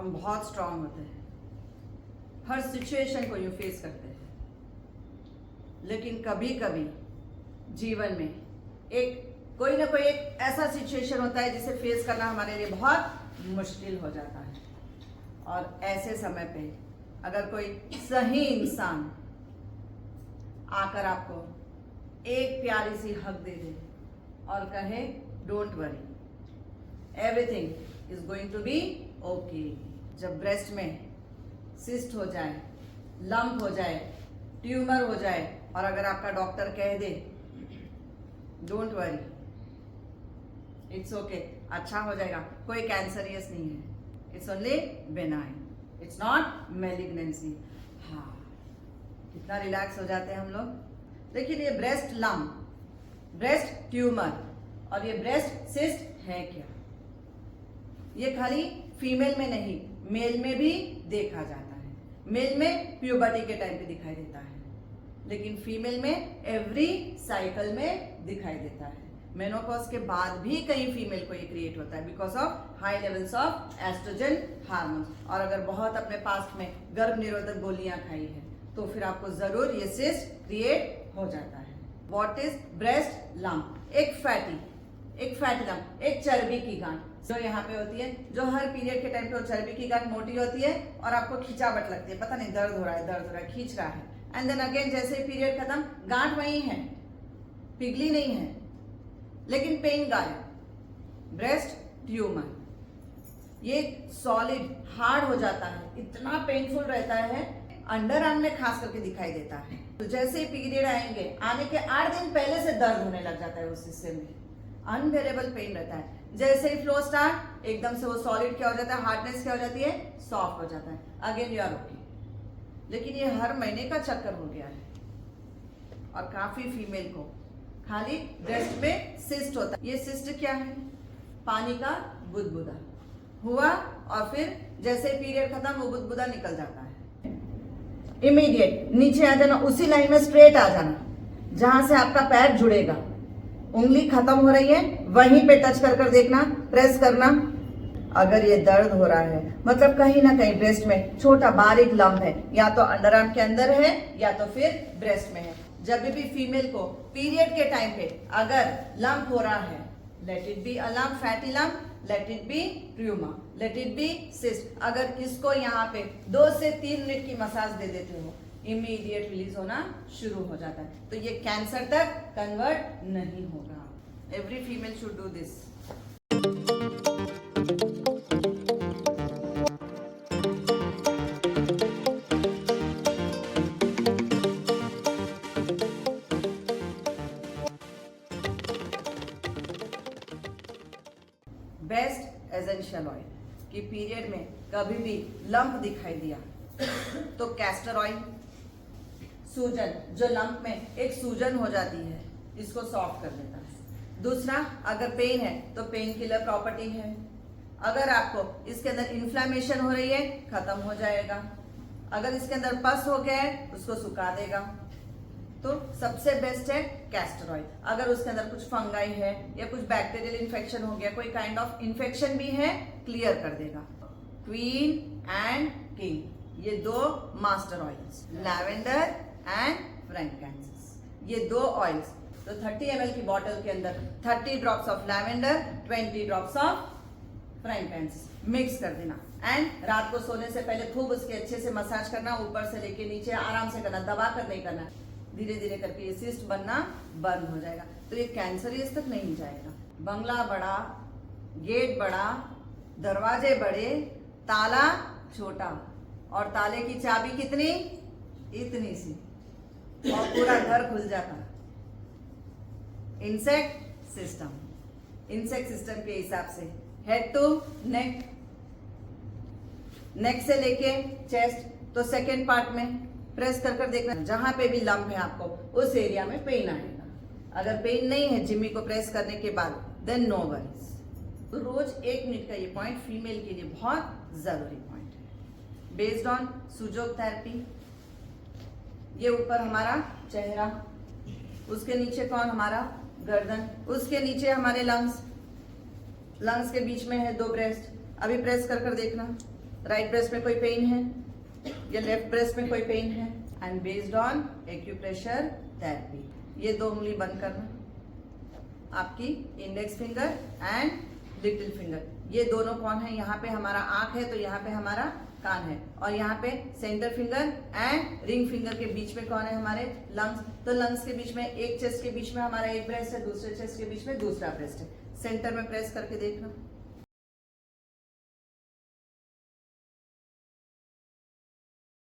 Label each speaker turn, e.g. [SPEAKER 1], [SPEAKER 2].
[SPEAKER 1] हम बहुत स्ट्रांग होते हैं, हर सिचुएशन को यूं फेस करते हैं, लेकिन कभी कभी जीवन में कोई ना कोई एक ऐसा सिचुएशन होता है जिसे फेस करना हमारे लिए बहुत मुश्किल हो जाता है। और ऐसे समय पे अगर कोई सही इंसान आकर आपको एक प्यारी सी हक दे दे और कहे don't worry, everything is going to be okay. जब ब्रेस्ट में सिस्ट हो जाए, लंप हो जाए, ट्यूमर हो जाए और अगर आपका डॉक्टर कह they don't worry, it's okay, अच्छा हो जाएगा, कोई कैंसरियस नहीं है, it's only benign, it's not malignancy. हाँ, कितना रिलैक्स हो जाते हैं हम लोग। लेकिन ये ब्रेस्ट लंप, ब्रेस्ट ट्यूमर और ये ब्रेस्ट सिस्ट है क्या? ये खाली फीमेल में नहीं, मेल में भी देखा जाता है। मेल में प्यूबर्टी के टाइम पे दिखाई देता है, लेकिन फीमेल में एवरी साइकिल में दिखाई देता है। मेनोपॉज के बाद भी कई फीमेल को ये क्रिएट होता है because of high levels of oestrogen hormones. और अगर बहुत अपने पास्ट में गर्भ निरोधक गोलियां खाई है तो फिर आपको जरूर ये सिस्ट क्रिएट हो जाता है। What is breast lump? एक फैटी लंप, एक चर्बी की गांठ जो यहाँ पे होती है, जो हर पीरियड के टाइम पे वो चर्बी की गांठ मोटी होती है और आपको खिंचावट लगती है, पता नहीं दर्द हो रहा है, खींच रहा है। एंड देन अगेन जैसे ही पीरियड खत्म, गांठ वही है, पिघली नहीं है, लेकिन पेन गायब। ब्रेस्ट ट्यूमर ये सॉलिड हार्ड हो जाता है, इतना पेनफुल रहता है, अंडर आर्म में खास करके दिखाई देता है। तो जैसे ही पीरियड आएंगे, आने के 8 दिन पहले से दर्द होने लग जाता है, उस हिस्से में अनबेरेबल पेन रहता है। जैसे ही फ्लो स्टार्ट, एकदम से वो सॉलिड क्या हो जाता है, हार्डनेस क्या हो जाती है, सॉफ्ट हो जाता है, अगेन यू आर ओके। लेकिन ये हर महीने का चक्कर हो गया है और काफी फीमेल को खाली ब्रेस्ट में सिस्ट होता है। ये सिस्ट क्या है? पानी का बुदबुदा हुआ और फिर जैसे पीरियड खत्म वो बुदबुदा निकल जाता है। इमीडिएट नीचे आ जाना, उसी लाइन में स्ट्रेट आ जाना, जहां से आपका पैर जुड़ेगा, उंगली खत्म हो रही है वहीं पे टच कर देखना, प्रेस करना। अगर ये दर्द हो रहा है मतलब कहीं ना कहीं ब्रेस्ट में छोटा बारीक लंप है, या तो अंडर आर्म के अंदर है या तो फिर ब्रेस्ट में है। जब भी फीमेल को पीरियड के टाइम पे अगर लंप हो रहा है, let it be a lump, fatty lump, let it be tumour, let it be cyst, अगर इसको यहाँ पे 2 से 3 मिनट की मसाज दे देते हो, इमीडिएट रिलीज होना शुरू हो जाता है। तो ये कैंसर तक कन्वर्ट नहीं होगा। Every female should do this. Best essential oil कि पीरियड में कभी भी लंप दिखाई दिया तो कैस्टर ऑयल, सूजन, जो लंप में एक सूजन हो जाती है, इसको सॉफ्ट कर देता है। दूसरा, अगर पेन है तो पेन किलर प्रॉपर्टी है। अगर आपको इसके अंदर इन्फ्लेमेशन हो रही है, खत्म हो जाएगा। अगर इसके अंदर पस हो गया है, उसको सुखा देगा। तो सबसे बेस्ट है कैस्टर ऑयल। अगर उसके अंदर कुछ फंगाई है या कुछ बैक्टीरियल इन्फेक्शन हो गया, कोई काइंड ऑफ इन्फेक्शन भी है, क्लियर कर देगा। क्वीन एंड किंग, ये 2 मास्टर ऑयल्स, लैवेंडर एंड फ्रैंकिंसेंस, ये 2 ऑयल्स। तो 30 ml की बॉटल के अंदर 30 drops of lavender, 20 drops of frankincense mix कर देना। एंड रात को सोने से पहले खूब उसके अच्छे से मसाज करना, ऊपर से लेके नीचे आराम से करना, दबा कर नहीं करना। धीरे धीरे करके ये सिस्ट बनना बंद हो जाएगा, तो ये कैंसरियस तक नहीं जाएगा। बंगला बड़ा, गेट बड़ा, दरवाजे बड़े, ताला छोटा और ताले की चाबी कितनी? इतनी सी, और पूरा घर खुल जाता। इंसेक्ट सिस्टम के हिसाब से हेड टू नेक, नेक से लेके चेस्ट, तो सेकेंड पार्ट में प्रेस कर देखना, जहां पे भी लंप है आपको उस एरिया में पेन आएगा। अगर पेन नहीं है जिम्मी को प्रेस करने के बाद, देन नो वरीज। तो रोज 1 मिनट का ये पॉइंट फीमेल के लिए बहुत जरूरी पॉइंट है। बेस्ड ऑन सुजोग थेरेपी, ये ऊपर हमारा चेहरा, उसके नीचे कौन? हमारा गर्दन, उसके नीचे हमारे लंग्स, लंग्स के बीच में है 2 ब्रेस्ट। अभी प्रेस कर देखना, राइट ब्रेस्ट में कोई पेन है या लेफ्ट ब्रेस्ट में कोई पेन है, and based on acupressure therapy. ये 2 उंगली बंद करना, आपकी index finger and little finger, ये दोनों कौन है, यहाँ पे हमारा आंख है तो यहाँ पे हमारा कान है, और यहाँ पे centre finger and ring finger के बीच में कौन है, हमारे लंग्स। तो लंग्स के बीच में, एक चेस्ट के बीच में हमारा एक ब्रेस्ट है, दूसरे चेस्ट के बीच में दूसरा ब्रेस्ट है। सेंटर में प्रेस करके देखना।